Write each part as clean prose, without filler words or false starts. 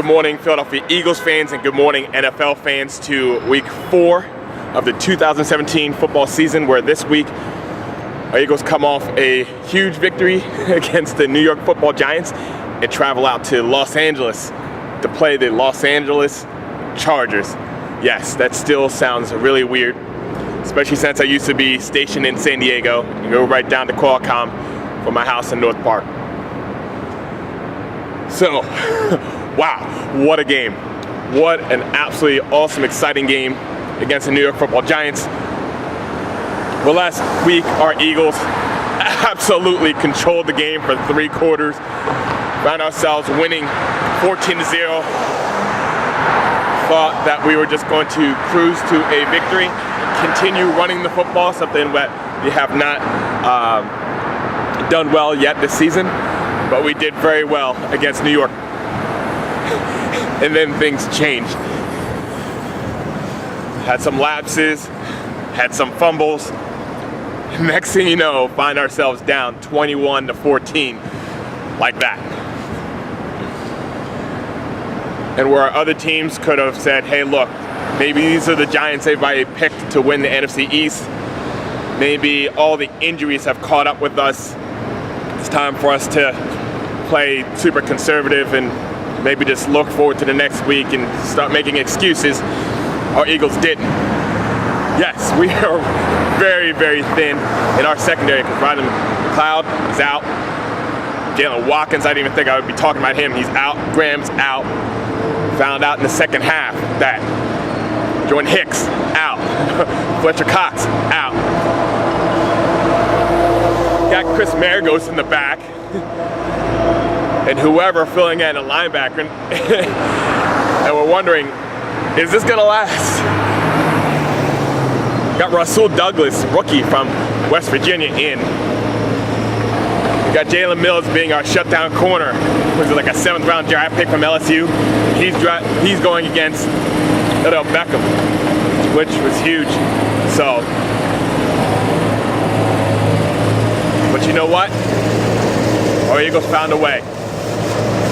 Good morning, Philadelphia Eagles fans, and good morning, NFL fans, to week 4 of the 2017 football season, where this week our Eagles come off a huge victory against the New York Football Giants and travel out to Los Angeles to play the Los Angeles Chargers. Yes, that still sounds really weird, especially since I used to be stationed in San Diego and go right down to Qualcomm from my house in North Park. So, wow, what a game. What an absolutely awesome, exciting game against the New York Football Giants. Well, last week, our Eagles absolutely controlled the game for 3 quarters. Found ourselves winning 14-0. Thought that we were just going to cruise to a victory, continue running the football, something that we have not done well yet this season. But we did very well against New York. And then things changed. Had some lapses, had some fumbles. Next thing you know, find ourselves down 21-14, like that. And where other teams could have said, hey, look, maybe these are the Giants everybody picked to win the NFC East. Maybe all the injuries have caught up with us. It's time for us to play super conservative and maybe just look forward to the next week and start making excuses. Our Eagles didn't. Yes, we are very, very thin in our secondary because Rodney McLeod is out. Jalen Watkins, I didn't even think I would be talking about him. He's out. Graham's out. Found out in the second half that Jordan Hicks out. Fletcher Cox out. Got Chris Maragos in the back. And whoever filling in a linebacker. And we're wondering, is this gonna last? Got Rasul Douglas, rookie from West Virginia, in. We got Jalen Mills being our shutdown corner, who's like a 7th round draft pick from LSU. He's going against Odell Beckham, which was huge. So, but you know what? Our Eagles found a way.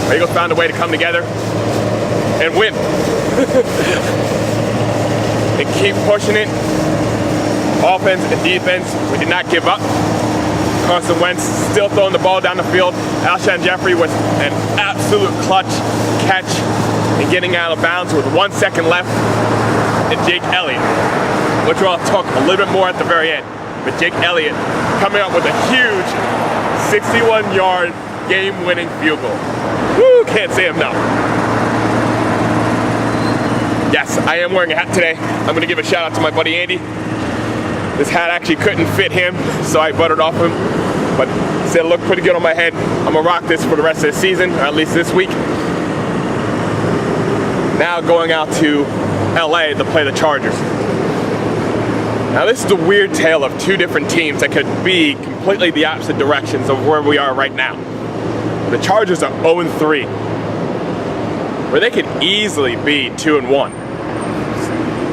Our Eagles found a way to come together and win. And keep pushing it. Offense and defense, we did not give up. Carson Wentz still throwing the ball down the field. Alshon Jeffrey was an absolute clutch catch and getting out of bounds with 1 second left. And Jake Elliott, which we'll talk a little bit more at the very end. But Jake Elliott coming up with a huge 61-yard game-winning field goal. Woo, can't say enough. Yes, I am wearing a hat today. I'm going to give a shout out to my buddy Andy. This hat actually couldn't fit him, so I buttered off him. But still looked pretty good on my head. I'm going to rock this for the rest of the season, or at least this week. Now going out to LA to play the Chargers. Now this is the weird tale of 2 different teams that could be completely the opposite directions of where we are right now. The Chargers are 0-3, where they could easily be 2-1.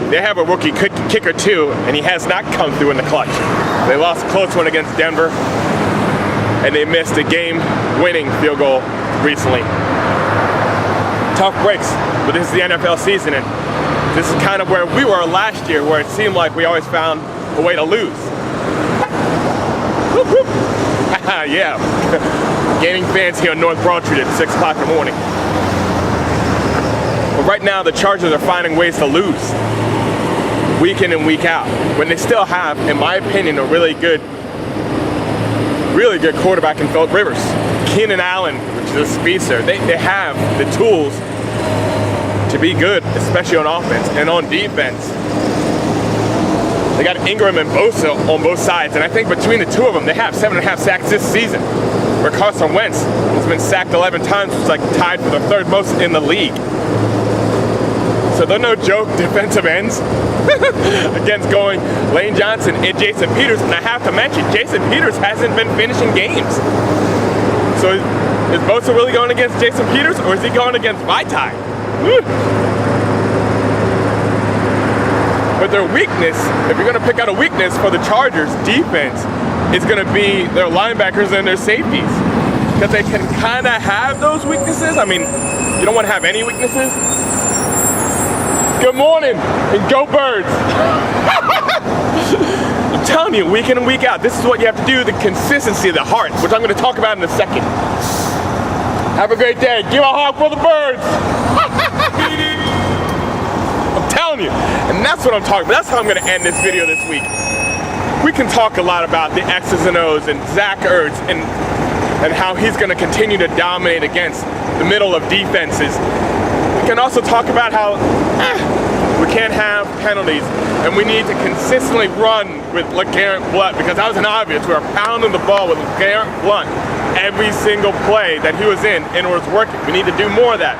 They have a rookie kicker too, and he has not come through in the clutch. They lost a close one against Denver, and they missed a game-winning field goal recently. Tough breaks, but this is the NFL season, and this is kind of where we were last year, where it seemed like we always found a way to lose. Whoop, whoop. Yeah. Gaining fans here on North Broad Street at 6 o'clock in the morning. But right now, the Chargers are finding ways to lose week in and week out, when they still have, in my opinion, a really good quarterback in Philip Rivers. Keenan Allen, which is a speedster. They have the tools to be good, especially on offense and on defense. They got Ingram and Bosa on both sides, and I think between the 2 of them, they have 7.5 sacks this season. Where Carson Wentz has been sacked 11 times, which is like tied for the 3rd most in the league. So they're no joke defensive ends against going Lane Johnson and Jason Peters. And I have to mention, Jason Peters hasn't been finishing games. So is Bosa really going against Jason Peters, or is he going against Vaitai? But their weakness, if you're going to pick out a weakness for the Chargers defense, it's going to be their linebackers and their safeties. Because they can kind of have those weaknesses. I mean, You don't want to have any weaknesses? Good morning, and go Birds. I'm telling you, week in and week out, this is what you have to do, the consistency, the heart, which I'm going to talk about in a second. Have a great day. Give a hug for the Birds. I'm telling you, and that's what I'm talking about. That's how I'm going to end this video this week. We can talk a lot about the X's and O's and Zach Ertz and how he's going to continue to dominate against the middle of defenses. We can also talk about how we can't have penalties and we need to consistently run with LeGarrette Blount, because that was an obvious. We were pounding the ball with LeGarrette Blount every single play that he was in, and it was working. We need to do more of that.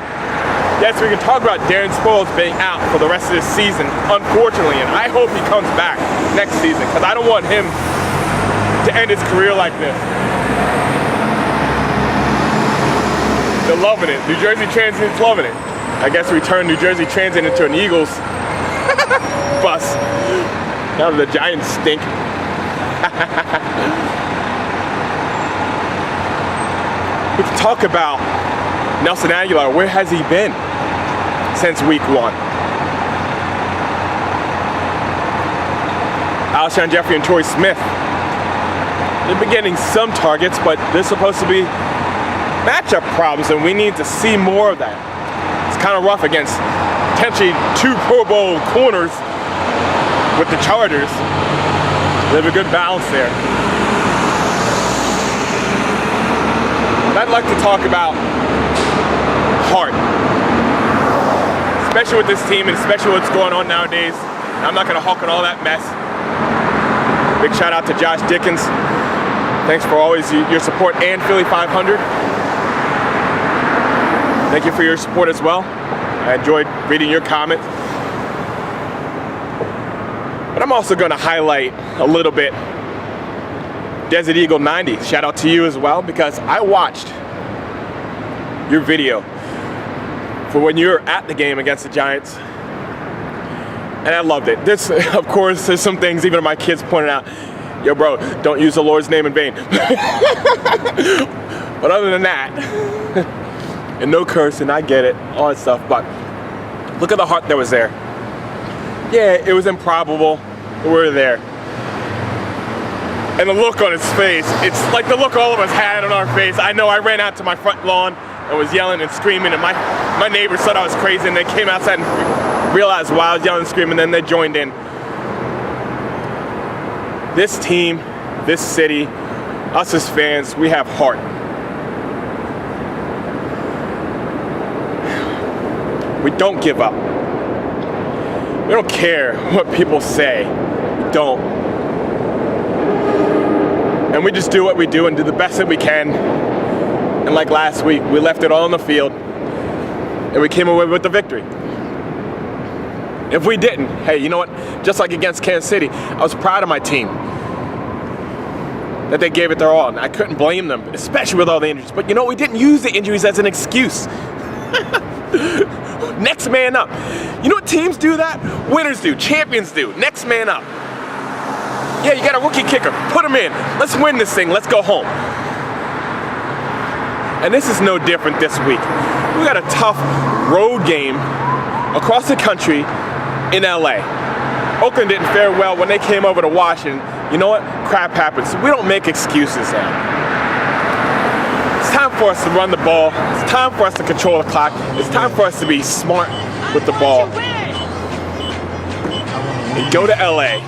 Yes, we can talk about Darren Sproles being out for the rest of this season, unfortunately, and I hope he comes back next season, because I don't want him to end his career like this. They're loving it. New Jersey Transit's loving it. I guess we turned New Jersey Transit into an Eagles bus. Now the Giants stink. We can talk about Nelson Aguilar. Where has he been since week 1? Alshon Jeffrey and Troy Smith. They've been getting some targets, but they're supposed to be matchup problems, and we need to see more of that. It's kind of rough against potentially 2 Pro Bowl corners with the Chargers. They have a good balance there. But I'd like to talk about heart, especially with this team and especially what's going on nowadays. I'm not going to hawk on all that mess. Big shout out to Josh Dickens. Thanks for always your support, and Philly 500. Thank you for your support as well. I enjoyed reading your comments. But I'm also going to highlight a little bit Desert Eagle 90. Shout out to you as well, because I watched your video for when you were at the game against the Giants, and I loved it. This, of course, there's some things even my kids pointed out. Yo, bro, don't use the Lord's name in vain. But other than that, and no cursing, I get it, all that stuff, but look at the heart that was there. Yeah, it was improbable, but we were there. And the look on his face, it's like the look all of us had on our face. I know I ran out to my front lawn and was yelling and screaming, and my neighbors thought I was crazy, and they came outside and realized why I was yelling and screaming, and then they joined in. This team, this city, us as fans, we have heart. We don't give up. We don't care what people say. We don't. And we just do what we do and do the best that we can. And like last week, we left it all on the field and we came away with the victory. If we didn't, hey, you know what? Just like against Kansas City, I was proud of my team that they gave it their all. And I couldn't blame them, especially with all the injuries. But you know, we didn't use the injuries as an excuse. Next man up. You know what teams do that? Winners do, champions do. Next man up. Yeah, you got a rookie kicker. Put him in. Let's win this thing. Let's go home. And this is no different this week. We got a tough road game across the country in LA. Oakland didn't fare well when they came over to Washington. You know what? Crap happens. We don't make excuses now. It's time for us to run the ball. It's time for us to control the clock. It's time for us to be smart with the ball. And go to LA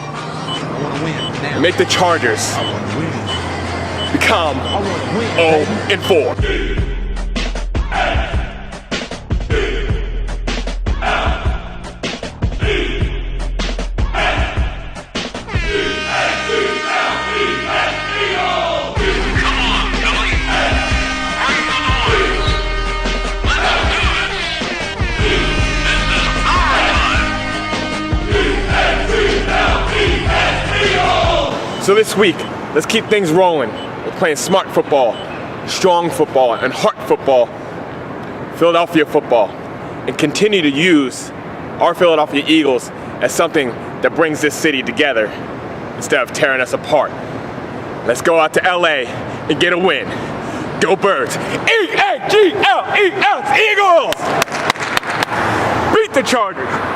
and make the Chargers become 0-4. So this week, let's keep things rolling. We're playing smart football, strong football, and heart football, Philadelphia football, and continue to use our Philadelphia Eagles as something that brings this city together instead of tearing us apart. Let's go out to LA and get a win. Go Birds! E-A-G-L-E-S, Eagles! Beat the Chargers.